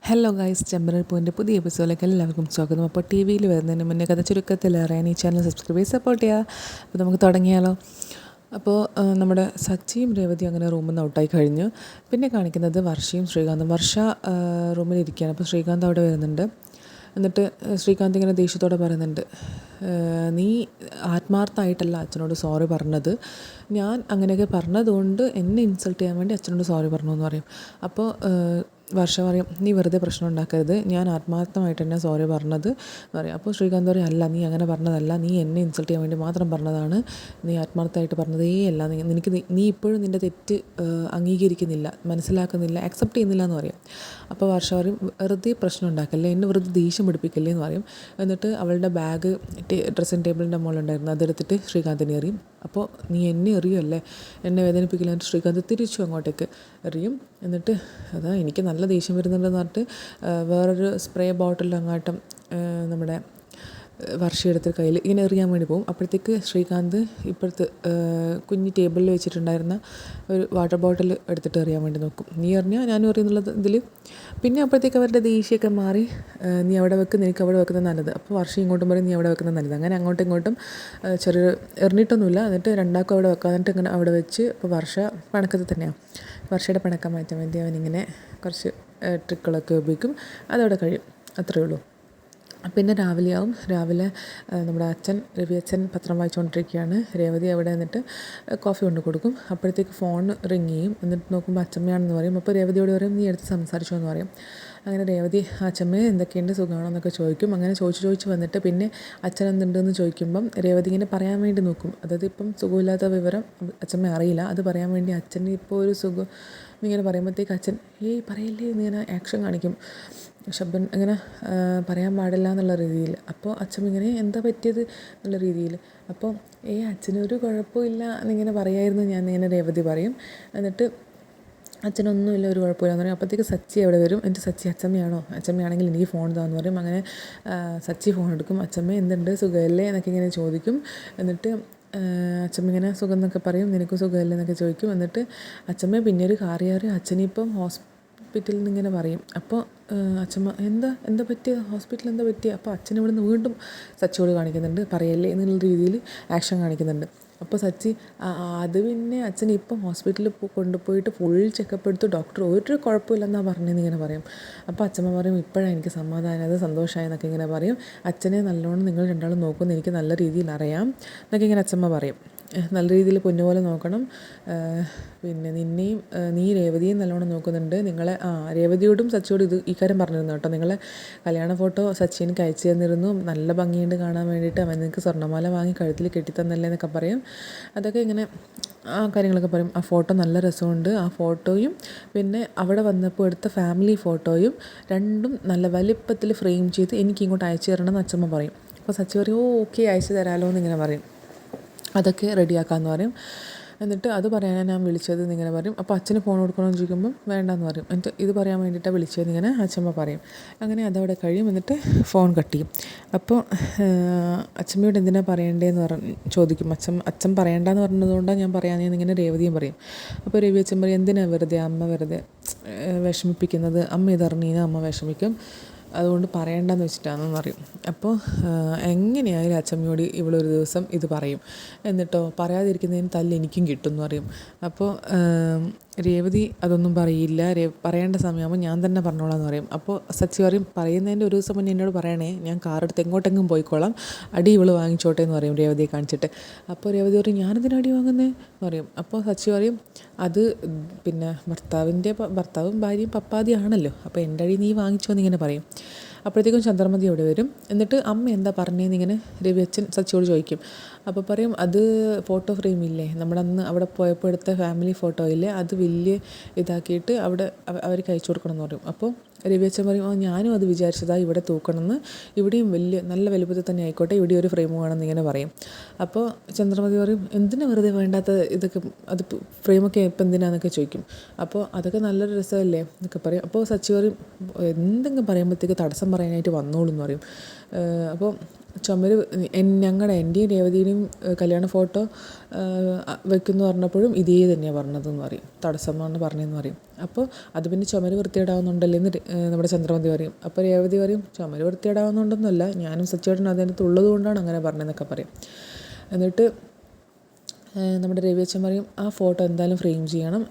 Hello guys, ചെമ്പനൽ പൂവിൻ്റെ പുതിയ എപ്പിസോഡിലേക്ക് എല്ലാവർക്കും സ്വാഗതം. അപ്പോൾ ടി വിയിൽ വരുന്നതിന് മുന്നേ കഥ ചുരുക്കത്തിൽ അറിയാൻ ഈ ചാനൽ സബ്സ്ക്രൈബ് ചെയ്ത് സപ്പോർട്ട് ചെയ്യുക. അപ്പോൾ നമുക്ക് തുടങ്ങിയാലോ. അപ്പോൾ നമ്മുടെ സച്ചിയും രേവതിയും അങ്ങനെ റൂമിൽ നിന്ന് ഔട്ടായി കഴിഞ്ഞു. പിന്നെ കാണിക്കുന്നത് വർഷയും ശ്രീകാന്തും. വർഷ റൂമിലിരിക്കുകയാണ്. അപ്പോൾ ശ്രീകാന്ത് അവിടെ വരുന്നുണ്ട്. എന്നിട്ട് ശ്രീകാന്ത് ഇങ്ങനെ ദേഷ്യത്തോടെ പറയുന്നുണ്ട്, നീ ആത്മാർത്ഥമായിട്ടല്ല അച്ഛനോട് സോറി പറഞ്ഞത്, ഞാൻ അങ്ങനെയൊക്കെ പറഞ്ഞതുകൊണ്ട് എന്നെ ഇൻസൾട്ട് ചെയ്യാൻ വേണ്ടി അച്ഛനോട് സോറി പറഞ്ഞു എന്ന് പറയും. അപ്പോൾ വർഷ പറയും, നീ വെറുതെ പ്രശ്നം ഉണ്ടാക്കരുത്, ഞാൻ ആത്മാർത്ഥമായിട്ട് തന്നെ സോറി പറഞ്ഞത് എന്ന് പറയും. അപ്പോൾ ശ്രീകാന്ത് പറയും, അല്ല നീ അങ്ങനെ പറഞ്ഞതല്ല, നീ എന്നെ ഇൻസൾട്ട് ചെയ്യാൻ വേണ്ടി മാത്രം പറഞ്ഞതാണ്, നീ ആത്മാർത്ഥമായിട്ട് പറഞ്ഞതേ അല്ല, നീ ഇപ്പോഴും നിൻ്റെ തെറ്റ് അംഗീകരിക്കുന്നില്ല, മനസ്സിലാക്കുന്നില്ല, അക്സെപ്റ്റ് ചെയ്യുന്നില്ല എന്ന് പറയും. അപ്പോൾ വർഷ പറയും, വെറുതെ പ്രശ്നം ഉണ്ടാക്കല്ലേ, എന്നെ വെറുതെ ദേഷ്യം പിടിപ്പിക്കല്ലേ എന്ന് പറയും. എന്നിട്ട് അവളുടെ ബാഗ് ഡ്രസ്സിങ് ടേബിളിൻ്റെ മുകളിലുണ്ടായിരുന്നു, അതെടുത്തിട്ട് ശ്രീകാന്തിനെ എറിയും. അപ്പോൾ നീ എന്നെ എറിയുമല്ലേ, എന്നെ വേദനിപ്പിക്കില്ല എന്നിട്ട് ശ്രീകാന്ത് തിരിച്ചു അങ്ങോട്ടേക്ക് എറിയും. എന്നിട്ട് അതാ എനിക്ക് നല്ല ദേഷ്യം വരുന്നുണ്ടെന്ന് പറഞ്ഞിട്ട് വേറൊരു സ്പ്രേ ബോട്ടിൽ അങ്ങോട്ടും നമ്മുടെ വർഷയെടുത്ത് കയ്യിൽ ഇങ്ങനെ എറിയാൻ വേണ്ടി പോകും. അപ്പോഴത്തേക്ക് ശ്രീകാന്ത് ഇപ്പോഴത്തെ കുഞ്ഞ് ടേബിളിൽ വെച്ചിട്ടുണ്ടായിരുന്ന ഒരു വാട്ടർ ബോട്ടിൽ എടുത്തിട്ട് എറിയാൻ വേണ്ടി നോക്കും. നീ എറിഞ്ഞാൽ ഞാനും എറിയുന്നുള്ളത് ഇതിൽ. പിന്നെ അപ്പോഴത്തേക്ക് അവരുടെ ദേഷ്യമൊക്കെ മാറി, നീ അവിടെ വെക്കുന്ന, എനിക്ക് അവിടെ വെക്കുന്നത് നല്ലത്. അപ്പോൾ വർഷം ഇങ്ങോട്ടും പറയും, നീ അവിടെ വെക്കുന്നത് നല്ലത്. അങ്ങനെ അങ്ങോട്ടും ഇങ്ങോട്ടും ചെറിയ എറിഞ്ഞിട്ടൊന്നുമില്ല. എന്നിട്ട് രണ്ടാൾക്കും അവിടെ വെക്കാൻ, എന്നിട്ട് ഇങ്ങനെ അവിടെ വെച്ച്. അപ്പോൾ വർഷ പണക്കത്തിൽ തന്നെയാണ്. വർഷയുടെ പണക്കം മാറ്റാൻ വേണ്ടി അവനിങ്ങനെ കുറച്ച് ട്രിക്കുകളൊക്കെ ഉപയോഗിക്കും. അതവിടെ കഴിയും. അത്രയേ ഉള്ളൂ. പിന്നെ രാവിലെയാവും. രാവിലെ നമ്മുടെ രവി അച്ഛൻ പത്രം വായിച്ചുകൊണ്ടിരിക്കുകയാണ്. രേവതി അവിടെ നിന്നിട്ട് കോഫി കൊണ്ട് കൊടുക്കും. അപ്പോഴത്തേക്ക് ഫോൺ റിങ് ചെയ്യും. എന്നിട്ട് നോക്കുമ്പോൾ അച്ചമ്മയാണെന്ന് പറയും. അപ്പോൾ രേവതിയോട് പറയും, നീ എടുത്ത് സംസാരിച്ചോ എന്ന് പറയും. അങ്ങനെ രേവതി അച്ചമ്മയെ എന്തൊക്കെയുണ്ട്, സുഖമാണോ എന്നൊക്കെ ചോദിക്കും. അങ്ങനെ ചോദിച്ച് വന്നിട്ട് പിന്നെ അച്ഛൻ എന്തുണ്ടെന്ന് ചോദിക്കുമ്പം രേവതി ഇങ്ങനെ പറയാൻ വേണ്ടി നോക്കും. അതായത് ഇപ്പം സുഖമില്ലാത്ത വിവരം അച്ചമ്മ അറിയില്ല, അത് പറയാൻ വേണ്ടി അച്ഛന് ഇപ്പോൾ ഒരു സുഖം എന്നിങ്ങനെ പറയുമ്പോഴത്തേക്ക് അച്ഛൻ പറയല്ലേ എന്നിങ്ങനെ ആക്ഷൻ കാണിക്കും. ശബ്ദം ഇങ്ങനെ പറയാൻ പാടില്ല എന്നുള്ള രീതിയിൽ. അപ്പോൾ അച്ഛൻ ഇങ്ങനെ എന്താ പറ്റിയത് എന്നുള്ള രീതിയിൽ. അപ്പോൾ അച്ഛനൊരു കുഴപ്പമില്ല എന്നിങ്ങനെ പറയായിരുന്നു ഞാൻ ഇങ്ങനെ രേവതി പറയും. എന്നിട്ട് അച്ഛനൊന്നുമില്ല, ഒരു കുഴപ്പമില്ല എന്ന് പറയും. അപ്പോഴത്തേക്ക് സച്ചി അവിടെ വരും. എന്നിട്ട് സച്ചി, അച്ചമ്മയാണെങ്കിൽ എനിക്ക് ഫോൺ താന്ന് പറയും. അങ്ങനെ സച്ചി ഫോൺ എടുക്കും. അച്ചമ്മ എന്തുണ്ട്, സുഖമല്ലേ എന്നൊക്കെ ഇങ്ങനെ ചോദിക്കും. എന്നിട്ട് അച്ചമ്മ ഇങ്ങനെ സുഖം എന്നൊക്കെ പറയും. നിനക്ക് സുഖമല്ലേ എന്നൊക്കെ ചോദിക്കും. എന്നിട്ട് അച്ചമ്മ പിന്നെ ഒരു കാറിയാറ് അച്ഛനിപ്പം ഹോസ്പിറ്റലിൽ നിന്ന് ഇങ്ങനെ പറയും. അപ്പോൾ അച്ഛമ്മ എന്താ പറ്റിയത്, ഹോസ്പിറ്റലിൽ എന്താ പറ്റിയത്? അപ്പോൾ അച്ഛൻ ഇവിടുന്ന് വീണ്ടും സച്ചിയോട് കാണിക്കുന്നുണ്ട്, പറയല്ലേ എന്നുള്ള രീതിയിൽ ആക്ഷൻ കാണിക്കുന്നുണ്ട്. അപ്പോൾ സച്ചി, അത് പിന്നെ അച്ഛൻ ഇപ്പം ഹോസ്പിറ്റലിൽ കൊണ്ടുപോയിട്ട് ഫുൾ ചെക്കപ്പ് എടുത്തു, ഡോക്ടർ ഒരു കുഴപ്പമില്ലെന്നാണ് പറഞ്ഞതെന്ന് ഇങ്ങനെ പറയും. അപ്പോൾ അച്ഛമ്മ പറയും, ഇപ്പോഴാണ് എനിക്ക് സമാധാനമായത്, സന്തോഷമായി എന്നൊക്കെ ഇങ്ങനെ പറയും. അച്ഛനെ നല്ലോണം നിങ്ങൾ രണ്ടാളും നോക്കുമെന്ന് എനിക്ക് നല്ല രീതിയിൽ അറിയാം എന്നൊക്കെ ഇങ്ങനെ അച്ഛമ്മ പറയും. നല്ല രീതിയിൽ പൊന്നുപോലെ നോക്കണം, പിന്നെ നിന്നെയും നീ രേവതിയും നല്ലോണം നോക്കുന്നുണ്ട്. നിങ്ങളെ രേവതിയോടും സച്ചിയോടും ഈ കാര്യം പറഞ്ഞിരുന്നു കേട്ടോ. നിങ്ങളെ കല്യാണ ഫോട്ടോ സച്ചി എനിക്ക് അയച്ചു തന്നിരുന്നു, നല്ല ഭംഗിയുണ്ട് കാണാൻ വേണ്ടിയിട്ട്, അവൻ നിനക്ക് സ്വർണ്ണമാല വാങ്ങി കഴുത്തിൽ കെട്ടിത്തന്നല്ലേ എന്നൊക്കെ പറയും. അതൊക്കെ ഇങ്ങനെ ആ കാര്യങ്ങളൊക്കെ പറയും. ആ ഫോട്ടോ നല്ല രസമുണ്ട്, ആ ഫോട്ടോയും പിന്നെ അവിടെ വന്നപ്പോൾ എടുത്ത ഫാമിലി ഫോട്ടോയും രണ്ടും നല്ല വലിപ്പത്തിൽ ഫ്രെയിം ചെയ്ത് എനിക്ക് ഇങ്ങോട്ട് അയച്ചു തരണം എന്ന് അച്ഛമ്മ പറയും. അപ്പോൾ സച്ചി പറയും, ഓക്കെ അയച്ചു തരാമല്ലോ എന്നിങ്ങനെ പറയും. അതൊക്കെ റെഡിയാക്കാമെന്ന് പറയും. എന്നിട്ട് അത് പറയാനാണ് ഞാൻ വിളിച്ചത് എന്നിങ്ങനെ പറയും. അപ്പോൾ അച്ഛന് ഫോൺ കൊടുക്കണമെന്ന് ചോദിക്കുമ്പം വേണ്ടെന്ന് പറയും. എന്നിട്ട് ഇത് പറയാൻ വേണ്ടിയിട്ടാണ് വിളിച്ചതെന്നിങ്ങനെ അച്ഛമ്മ പറയും. അങ്ങനെ അതവിടെ കഴിയും. എന്നിട്ട് ഫോൺ കട്ട് ചെയ്യും. അപ്പോൾ അച്ഛമ്മയോട് എന്തിനാണ് പറയേണ്ടതെന്ന് ചോദിക്കും. അച്ഛൻ പറയേണ്ടെന്ന് പറഞ്ഞതുകൊണ്ടാണ് ഞാൻ പറയാമെന്ന് ഇങ്ങനെ രേവതിയും പറയും. അപ്പോൾ രവി അച്ഛൻ പറയും, എന്തിനാണ് അമ്മ വെറുതെ വിഷമിപ്പിക്കുന്നത്, അമ്മ ഇതറിഞ്ഞാൽ അമ്മ വിഷമിക്കും, അതുകൊണ്ട് പറയേണ്ടെന്ന് വെച്ചിട്ടാണെന്ന് പറയും. അപ്പോൾ എങ്ങനെയായാലും അച്ചമ്മയോട് ഇവളൊരു ദിവസം ഇത് പറയും. എന്നിട്ടോ പറയാതിരിക്കുന്നതിന് തല്ല് എനിക്കും കിട്ടും എന്ന് പറയും. അപ്പോൾ രേവതി അതൊന്നും പറയില്ല, പറയേണ്ട സമയമാകുമ്പോൾ ഞാൻ തന്നെ പറഞ്ഞോളാം എന്ന് പറയും. അപ്പോൾ സച്ചി പറയും, പറയുന്നതിൻ്റെ ഒരു ദിവസം മുന്നേ എന്നോട് പറയണേ, ഞാൻ കാറെടുത്ത് എങ്ങോട്ടെങ്കിലും പോയിക്കോളാം, അടി ഇവള് വാങ്ങിച്ചോട്ടെ എന്ന് പറയും രേവതിയെ കാണിച്ചിട്ട്. അപ്പോൾ രേവതി പറയും, ഞാനെന്തിനാ അടി വാങ്ങുന്നത് എന്ന് പറയും. അപ്പോൾ സച്ചി പറയും, അത് പിന്നെ ഭർത്താവും ഭാര്യയും പപ്പാതിയാണല്ലോ, അപ്പോൾ എൻ്റെ അടി നീ വാങ്ങിച്ചോ എന്നിങ്ങനെ പറയും. അപ്പോഴത്തേക്കും ചന്ദ്രമതി അവിടെ വരും. എന്നിട്ട് അമ്മ എന്താ പറഞ്ഞതെന്ന് ഇങ്ങനെ രവി അച്ഛൻ സച്ചിയോട് ചോദിക്കും. അപ്പോൾ പറയും, അത് ഫോട്ടോ ഫ്രെയിം ഇല്ലേ, നമ്മുടെ അന്ന് അവിടെ പോയപ്പോൾ എടുത്ത ഫാമിലി ഫോട്ടോ ഇല്ലേ, അത് വലിയ ഇതാക്കിയിട്ട് അവിടെ അവർക്ക് അയച്ചു കൊടുക്കണം എന്ന് പറയും. അപ്പോൾ രവി അച്ഛൻ പറയും, ഞാനും അത് വിചാരിച്ചതാണ്, ഇവിടെ തൂക്കണമെന്ന്, ഇവിടെയും നല്ല വലുപ്പത്തിൽ തന്നെ ആയിക്കോട്ടെ, ഇവിടെ ഒരു ഫ്രെയിം വേണമെന്ന് ഇങ്ങനെ പറയും. അപ്പോൾ ചന്ദ്രമതി പറയും, എന്തിനാ വെറുതെ വേണ്ടാത്ത ഇതൊക്കെ, അത് ഫ്രെയിമൊക്കെ ഇപ്പം എന്തിനാന്നൊക്കെ ചോദിക്കും. അപ്പോൾ അതൊക്കെ നല്ലൊരു രസമല്ലേ എന്നൊക്കെ പറയും. അപ്പോൾ സച്ചി പറയും, എന്തെങ്കിലും പറയുമ്പോഴത്തേക്ക് തടസ്സം പറയാനായിട്ട് വന്നോളൂ എന്ന് പറയും. അപ്പോൾ ചുമര് എൻ്റെയും രേവതിയുടെയും കല്യാണ ഫോട്ടോ വെക്കുമെന്ന് പറഞ്ഞപ്പോഴും ഇതേ തന്നെയാണ് പറഞ്ഞതെന്ന് പറയും, തടസ്സമാണ് പറഞ്ഞതെന്ന് പറയും. അപ്പോൾ അത് പിന്നെ ചുമര് വൃത്തികേടാവുന്നുണ്ടല്ലോ എന്ന് നമ്മുടെ ചന്ദ്രമതി പറയും. അപ്പോൾ രേവതി പറയും ചുമര് വൃത്തികേടാവുന്നുണ്ടെന്നല്ല, ഞാനും സച്ചിയേട്ടനും അതിനകത്ത് ഉള്ളത് കൊണ്ടാണ് അങ്ങനെ പറഞ്ഞതെന്നൊക്കെ പറയും. എന്നിട്ട് നമ്മുടെ രവിയച്ഛൻ പറയും ആ ഫോട്ടോ എന്തായാലും ഫ്രെയിം ചെയ്യണം.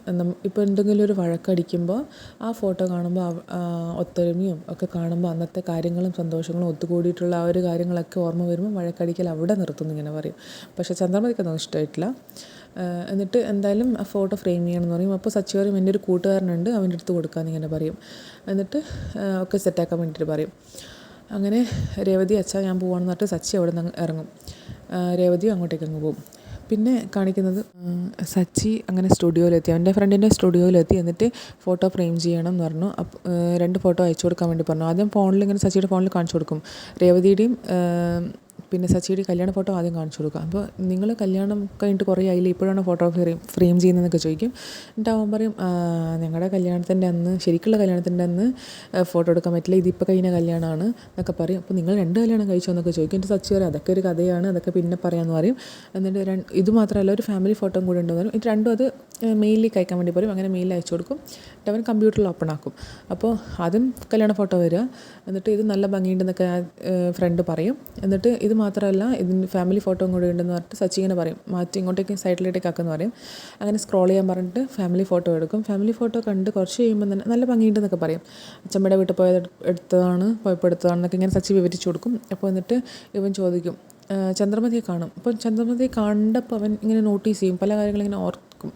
ഇപ്പോൾ എന്തെങ്കിലും ഒരു വഴക്കടിക്കുമ്പോൾ ആ ഫോട്ടോ കാണുമ്പോൾ ഒത്തൊരുമയും ഒക്കെ കാണുമ്പോൾ അന്നത്തെ കാര്യങ്ങളും സന്തോഷങ്ങളും ഒത്തുകൂടിയിട്ടുള്ള ആ ഒരു കാര്യങ്ങളൊക്കെ ഓർമ്മ വരുമ്പോൾ വഴക്കടിക്കൽ അവിടെ നിർത്തുന്നു ഇങ്ങനെ പറയും. പക്ഷേ ചന്ദ്രമതിക്കൊന്നും ഇഷ്ടമായിട്ടില്ല. എന്നിട്ട് എന്തായാലും ആ ഫോട്ടോ ഫ്രെയിം ചെയ്യണമെന്ന് പറയും. അപ്പോൾ സച്ചി പറയും എൻ്റെ ഒരു കൂട്ടുകാരനുണ്ട്, അവൻ്റെ അടുത്ത് കൊടുക്കാമെന്ന് ഇങ്ങനെ പറയും. എന്നിട്ട് ഒക്കെ സെറ്റാക്കാൻ വേണ്ടിയിട്ട് പറയും. അങ്ങനെ രേവതി അച്ഛാ ഞാൻ പോവാണെന്ന് പറഞ്ഞിട്ട് സച്ചി അവിടെ നിന്ന് ഇറങ്ങും. രേവതിയും അങ്ങോട്ടേക്ക് അങ്ങ് പോകും. പിന്നെ കാണിക്കുന്നത് സച്ചി അങ്ങനെ സ്റ്റുഡിയോയിലെത്തി, അവൻ്റെ ഫ്രണ്ടിൻ്റെ സ്റ്റുഡിയോയിലെത്തി. എന്നിട്ട് ഫോട്ടോ ഫ്രെയിം ചെയ്യണം എന്ന് പറഞ്ഞു. 2 ഫോട്ടോ അയച്ചു കൊടുക്കാൻ വേണ്ടി പറഞ്ഞു. ആദ്യം ഫോണിൽ ഇങ്ങനെ സച്ചിയുടെ ഫോണിൽ കാണിച്ചു കൊടുക്കും. രേവതിയുടെയും പിന്നെ സച്ചിയുടെ കല്യാണ ഫോട്ടോ ആദ്യം കാണിച്ചു കൊടുക്കുക. അപ്പോൾ നിങ്ങൾ കല്യാണം കഴിഞ്ഞിട്ട് കുറേ ആയില്ലേ, ഇപ്പോഴാണ് ഫോട്ടോ ഫ്രെയിം ചെയ്യുന്നതെന്നൊക്കെ ചോദിക്കും. എന്നിട്ട് അവൻ പറയും ഞങ്ങളുടെ കല്യാണത്തിൻ്റെ അന്ന്, ശരിക്കുള്ള കല്യാണത്തിൻ്റെ അന്ന് ഫോട്ടോ എടുക്കാൻ പറ്റില്ല, ഇതിപ്പോൾ കഴിഞ്ഞ കല്യാണമാണ് എന്നൊക്കെ പറയും. അപ്പോൾ നിങ്ങൾ 2 കല്യാണം കഴിച്ചോ എന്നൊക്കെ ചോദിക്കും. എന്നിട്ട് സച്ചി പറയും അതൊക്കെ ഒരു കഥയാണ്, അതൊക്കെ പിന്നെ പറയാമെന്ന് പറയും. എന്നിട്ട് ഇത് മാത്രമല്ല ഒരു ഫാമിലി ഫോട്ടോയും കൂടെ ഉണ്ടെന്ന് പറയും. എന്നിട്ട് രണ്ടും അത് മെയിലിലേക്ക് അയക്കാൻ വേണ്ടി പറയും. അങ്ങനെ മെയിലിൽ അയച്ചു കൊടുക്കും. എന്നിട്ട് അവൻ കമ്പ്യൂട്ടറിൽ ഓപ്പൺ ആക്കും. അപ്പോൾ ആദ്യം കല്യാണ ഫോട്ടോ വരിക. എന്നിട്ട് ഇത് നല്ല ഭംഗിയുണ്ടെന്നൊക്കെ ഫ്രണ്ട് പറയും. എന്നിട്ട് ഇത് മാത്രമല്ല ഇതിന് ഫാമിലി ഫോട്ടോയും കൂടെ ഉണ്ടെന്ന് പറഞ്ഞിട്ട് സച്ചി ഇങ്ങനെ പറയും മാറ്റി ഇങ്ങോട്ടേക്ക് സൈഡിലേക്കൊക്കെ ആക്കുമെന്ന് പറയും. അങ്ങനെ സ്ക്രോൾ ചെയ്യാൻ പറഞ്ഞിട്ട് ഫാമിലി ഫോട്ടോ എടുക്കും. ഫാമിലി ഫോട്ടോ കണ്ട് കുറച്ച് കഴിയുമ്പോൾ തന്നെ നല്ല ഭംഗിയുണ്ടെന്നൊക്കെ പറയും. അച്ഛമ്മയുടെ വീട്ടിൽ പോയപ്പോൾ എടുത്തതാണെന്നൊക്കെ ഇങ്ങനെ സച്ചി വിവരിച്ചു കൊടുക്കും. അപ്പോൾ എന്നിട്ട് ഇവൻ ചോദിക്കും ചന്ദ്രമതിയെ കാണും. അപ്പോൾ ചന്ദ്രമതിയെ കണ്ടപ്പോൾ അവൻ ഇങ്ങനെ നോട്ടീസ് ചെയ്യും, പല കാര്യങ്ങളിങ്ങനെ ഓർക്കും.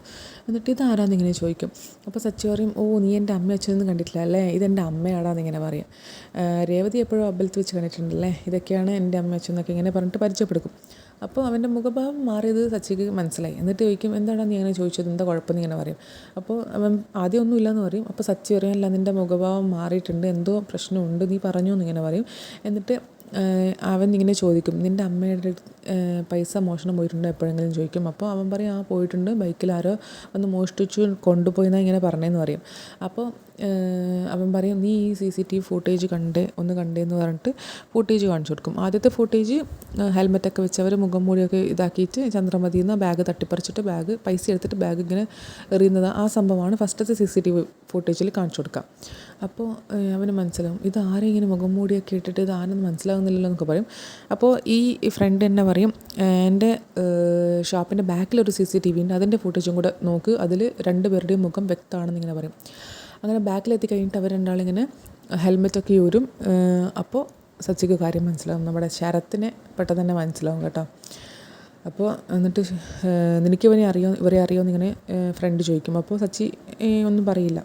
എന്നിട്ട് ഇതാരാന്ന് ഇങ്ങനെ ചോദിക്കും. അപ്പോൾ സച്ചി പറയും ഓ നീ എൻ്റെ അമ്മ അച്ഛനൊന്നും കണ്ടിട്ടില്ല അല്ലേ, ഇതെൻ്റെ അമ്മയാടാന്ന് ഇങ്ങനെ പറയും. രേവതി എപ്പോഴും അമ്പലത്തിൽ വെച്ച് കണ്ടിട്ടുണ്ടല്ലേ, ഇതൊക്കെയാണ് എൻ്റെ അമ്മ അച്ഛനൊക്കെ ഇങ്ങനെ പറഞ്ഞിട്ട് പരിചയപ്പെടുക്കും. അപ്പോൾ അവൻ്റെ മുഖഭാവം മാറിയത് സച്ചിക്ക് മനസ്സിലായി. എന്നിട്ട് ചോദിക്കും എന്താണ് നീ അങ്ങനെ ചോദിച്ചത്, എന്താ കുഴപ്പമെന്ന് ഇങ്ങനെ പറയും. അപ്പോൾ അവൻ ആദ്യം ഒന്നുമില്ലെന്ന് പറയും. അപ്പോൾ സച്ചി പറയും അല്ല നിൻ്റെ മുഖഭാവം മാറിയിട്ടുണ്ട്, എന്തോ പ്രശ്നമുണ്ട് നീ പറഞ്ഞു എന്നിങ്ങനെ പറയും. എന്നിട്ട് അവൻ ഇങ്ങനെ ചോദിക്കും നിൻ്റെ അമ്മയുടെ പൈസ മോഷണം പോയിട്ടുണ്ടോ എപ്പോഴെങ്കിലും ചോദിക്കും. അപ്പോൾ അവൻ പറയും ആ പോയിട്ടുണ്ട്, ബൈക്കിൽ ആരോ വന്ന് മോഷ്ടിച്ചു കൊണ്ടുപോയിന്നാണ് ഇങ്ങനെ പറഞ്ഞതെന്ന് പറയും. അപ്പോൾ അവൻ പറയും നീ ഈ CCTV ഫുട്ടേജ് ഒന്ന് കണ്ടേന്ന് പറഞ്ഞിട്ട് ഫുട്ടേജ് കാണിച്ചു കൊടുക്കും. ആദ്യത്തെ ഫുട്ടേജ് ഹെൽമെറ്റൊക്കെ വെച്ച് അവർ മുഖം മൂടിയൊക്കെ ഇതാക്കിയിട്ട് ചന്ദ്രമതിയിൽ നിന്ന് ബാഗ് തട്ടിപ്പറിച്ചിട്ട് പൈസ എടുത്തിട്ട് ബാഗ് ഇങ്ങനെ എറിയുന്നത് ആ സംഭവമാണ് ഫസ്റ്റത്തെ CCTV ഫുട്ടേജിൽ കാണിച്ചു കൊടുക്കുക. അപ്പോൾ അവന് മനസ്സിലാവും ഇത് ആരും ഇങ്ങനെ മുഖം മൂടിയൊക്കെ ഇട്ടിട്ട് ഇത് ആരെന്ന് മനസ്സിലാകുന്നില്ലല്ലോ എന്നൊക്കെ പറയും. അപ്പോൾ ഈ ഫ്രണ്ട് തന്നെ പറയും എൻ്റെ ഷോപ്പിൻ്റെ ബാക്കിലൊരു CCTV ഉണ്ട്, അതിൻ്റെ ഫുട്ടേജും കൂടെ നോക്ക്, അതിൽ 2 പേരുടെയും മുഖം വ്യക്തമാണെന്ന് ഇങ്ങനെ പറയും. അങ്ങനെ ബാക്കിലെത്തി കഴിഞ്ഞിട്ട് അവർ രണ്ടാളിങ്ങനെ ഹെൽമെറ്റൊക്കെ ഊരും. അപ്പോൾ സച്ചിക്ക് കാര്യം മനസ്സിലാവും, നമ്മുടെ ശരത്തിനെ പെട്ടെന്ന് തന്നെ മനസ്സിലാവും കേട്ടോ. അപ്പോൾ എന്നിട്ട് നിനക്ക് ഇവരെ അറിയുമോ എന്നിങ്ങനെ ഫ്രണ്ട് ചോദിക്കും. അപ്പോൾ സച്ചി ഒന്നും പറയില്ല.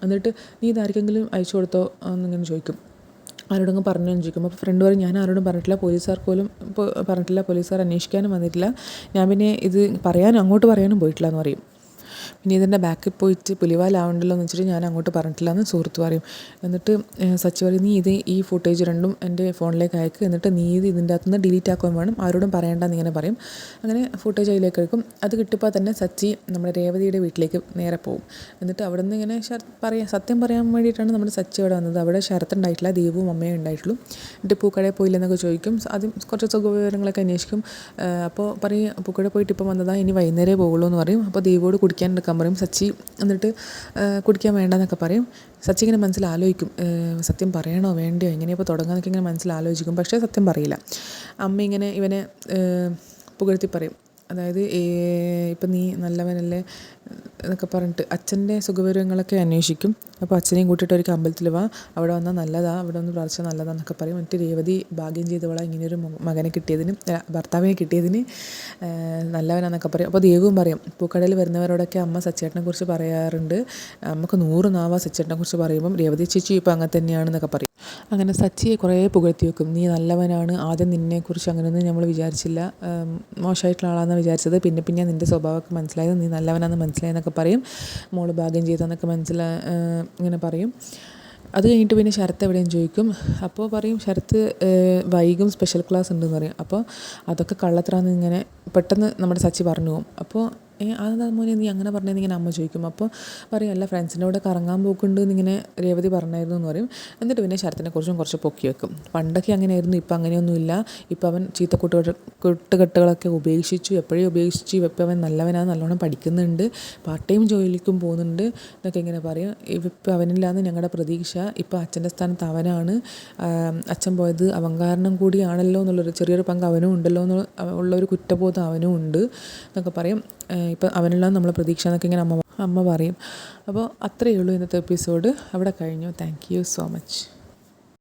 എന്നിട്ട് നീ ഇതാർക്കെങ്കിലും അയച്ചു കൊടുത്തോ എന്നിങ്ങനെ ചോദിക്കും. ആരോടെങ്കിലും പറഞ്ഞു എന്ന് ചോദിക്കും. അപ്പോൾ ഫ്രണ്ട് പറയും ഞാൻ ആരോടും പറഞ്ഞിട്ടില്ല, പോലീസുകാർക്ക് പോലും പറഞ്ഞിട്ടില്ല, പോലീസുകാർ അന്വേഷിക്കാനും വന്നിട്ടില്ല, ഞാൻ പിന്നെ ഇത് അങ്ങോട്ട് പറയാനും പോയിട്ടില്ല എന്ന് പറയും. പിന്നെ ഇതിൻ്റെ ബാക്കിൽ പോയിട്ട് പുലിവാലാവണ്ടല്ലോ എന്ന് വെച്ചിട്ട് ഞാൻ അങ്ങോട്ട് പറഞ്ഞിട്ടില്ല എന്ന് സുഹൃത്ത് പറയും. എന്നിട്ട് സച്ചി പറയും നീ ഈ ഫുട്ടേജ് 2 എൻ്റെ ഫോണിലേക്ക് അയക്ക്, എന്നിട്ട് നീ ഇതിൻ്റെ അകത്തുനിന്ന് ഡിലീറ്റ് ആക്കുകയും വേണം, ആരോടും പറയേണ്ടെന്ന് ഇങ്ങനെ പറയും. അങ്ങനെ ഫുട്ടേജ് അതിലേക്ക് എടുക്കും. അത് കിട്ടിയപ്പോൾ തന്നെ സച്ചി നമ്മുടെ രേവതിയുടെ വീട്ടിലേക്ക് നേരെ പോകും. എന്നിട്ട് അവിടെ നിന്ന് ഇങ്ങനെ സത്യം പറയാൻ വേണ്ടിയിട്ടാണ് നമ്മുടെ സച്ചി അവിടെ വന്നത്. അവിടെ ശരത്തുണ്ടായിട്ടില്ല, ദീപവും അമ്മയും ഉണ്ടായിട്ടുള്ളൂ. എന്നിട്ട് പൂക്കടയിൽ പോയില്ലെന്നൊക്കെ ചോദിക്കും. ആദ്യം കുറച്ച് സുഖവിവരങ്ങളൊക്കെ അന്വേഷിക്കും. അപ്പോൾ പറയും പൂക്കടയിൽ പോയിട്ട് ഇപ്പം വന്നതാണ്, ഇനി വൈകുന്നേരമേ പോകുള്ളൂ എന്ന് പറയും. അപ്പോൾ ദീപോട് കുടിക്കാൻ എടുക്കാൻ പറയും സച്ചി. എന്നിട്ട് കുടിക്കാൻ വേണ്ടെന്നൊക്കെ പറയും. സച്ചി ഇങ്ങനെ മനസ്സിലാലോചിക്കും സത്യം പറയണോ വേണ്ടയോ എങ്ങനെയപ്പോൾ തുടങ്ങാന്നൊക്കെ ഇങ്ങനെ മനസ്സിലാലോചിക്കും. പക്ഷേ സത്യം പറയില്ല. അമ്മ ഇങ്ങനെ ഇവനെ പുകഴ്ത്തി പറയും. അതായത് ഇപ്പം നീ നല്ലവനല്ലേ എന്നൊക്കെ പറഞ്ഞിട്ട് അച്ഛൻ്റെ സുഖവിവരങ്ങളൊക്കെ അന്വേഷിക്കും. അപ്പോൾ അച്ഛനെയും കൂട്ടിയിട്ട് ഒരിക്കൽ അമ്പലത്തിൽ വാ, അവിടെ വന്നാൽ നല്ലതാ, അവിടെ ഒന്ന് പ്രാർത്ഥിച്ചാൽ നല്ലതാന്നൊക്കെ പറയും. എന്നിട്ട് രേവതി ഭാഗ്യം ചെയ്തവളാ ഇങ്ങനെയൊരു ഭർത്താവിനെ കിട്ടിയതിന് നല്ലവനാന്നൊക്കെ പറയും. അപ്പോൾ ദേവും പറയും പൂക്കടയിൽ വരുന്നവരോടൊക്കെ അമ്മ സച്ചേട്ടനെ കുറിച്ച് പറയാറുണ്ട്, നമുക്ക് 100 നാവാ സച്ചേട്ടനെ കുറിച്ച് പറയുമ്പം രേവതി ചേച്ചി ഇപ്പോൾ അങ്ങനെ തന്നെയാണെന്നൊക്കെ പറയും. അങ്ങനെ സച്ചിയെ കുറേ പുകഴ്ത്തി വെക്കും. നീ നല്ലവനാണ്, ആദ്യം നിന്നെക്കുറിച്ച് അങ്ങനെയൊന്നും നമ്മൾ വിചാരിച്ചില്ല, മോശമായിട്ടുള്ള ആളാണെന്ന് വിചാരിച്ചത്, പിന്നെ നിൻ്റെ സ്വഭാവമൊക്കെ മനസ്സിലായത്, നീ നല്ലവനാണെന്ന് മനസ്സിലായെന്നൊക്കെ പറയും. മോള് ഭാഗ്യം ചെയ്തെന്നൊക്കെ ഇങ്ങനെ പറയും. അത് കഴിഞ്ഞിട്ട് പിന്നെ ശരത്ത് എവിടെയും ചോദിക്കും. അപ്പോൾ പറയും ശരത്ത് വൈകും സ്പെഷ്യൽ ക്ലാസ് ഉണ്ടെന്ന് പറയും. അപ്പോൾ അതൊക്കെ കള്ളത്തരാന്ന് ഇങ്ങനെ പെട്ടെന്ന് നമ്മുടെ സച്ചി പറഞ്ഞു പോകും. അപ്പോൾ അതെന്താ മോനെ നീ അങ്ങനെ പറഞ്ഞതെന്ന് ഇങ്ങനെ അമ്മ ചോദിക്കും. അപ്പോൾ പറയും അല്ല ഫ്രണ്ട്സിൻ്റെ കൂടെ കറങ്ങാൻ പോക്കുണ്ട് എന്നിങ്ങനെ രേവതി പറഞ്ഞായിരുന്നു എന്ന് പറയും. എന്നിട്ട് പിന്നെ ശരത്തിനെക്കുറിച്ചും കുറച്ച് പൊക്കി വെക്കും. പണ്ടൊക്കെ അങ്ങനെയായിരുന്നു, ഇപ്പം അങ്ങനെയൊന്നുമില്ല. ഇപ്പം അവൻ ചീത്ത കൂട്ടുകെട്ടുകളൊക്കെ ഉപേക്ഷിച്ചു, എപ്പോഴും ഉപേക്ഷിച്ചു. ഇപ്പം അവൻ നല്ലോണം പഠിക്കുന്നുണ്ട്, പാർട്ട് ടൈം ജോലിക്കും പോകുന്നുണ്ട് എന്നൊക്കെ ഇങ്ങനെ പറയും. ഇപ്പം അവനില്ലാന്ന് ഞങ്ങളുടെ പ്രതീക്ഷ. ഇപ്പം അച്ഛൻ്റെ സ്ഥാനത്ത് അവനാണ്. അച്ഛൻ പോയത് അവൻ കാരണം കൂടിയാണല്ലോ എന്നുള്ളൊരു ചെറിയൊരു പങ്ക് അവനും ഉണ്ടല്ലോ ഉള്ളൊരു കുറ്റബോധം അവനും ഉണ്ട് എന്നൊക്കെ പറയും. ഇപ്പം അവനെല്ലാം നമ്മളെ പ്രതീക്ഷ എന്നൊക്കെ ഇങ്ങനെ അമ്മ പറയും. അപ്പോൾ അത്രയേ ഉള്ളൂ ഇന്നത്തെ എപ്പിസോഡ്. അവിടെ കഴിഞ്ഞു. Thank you so much.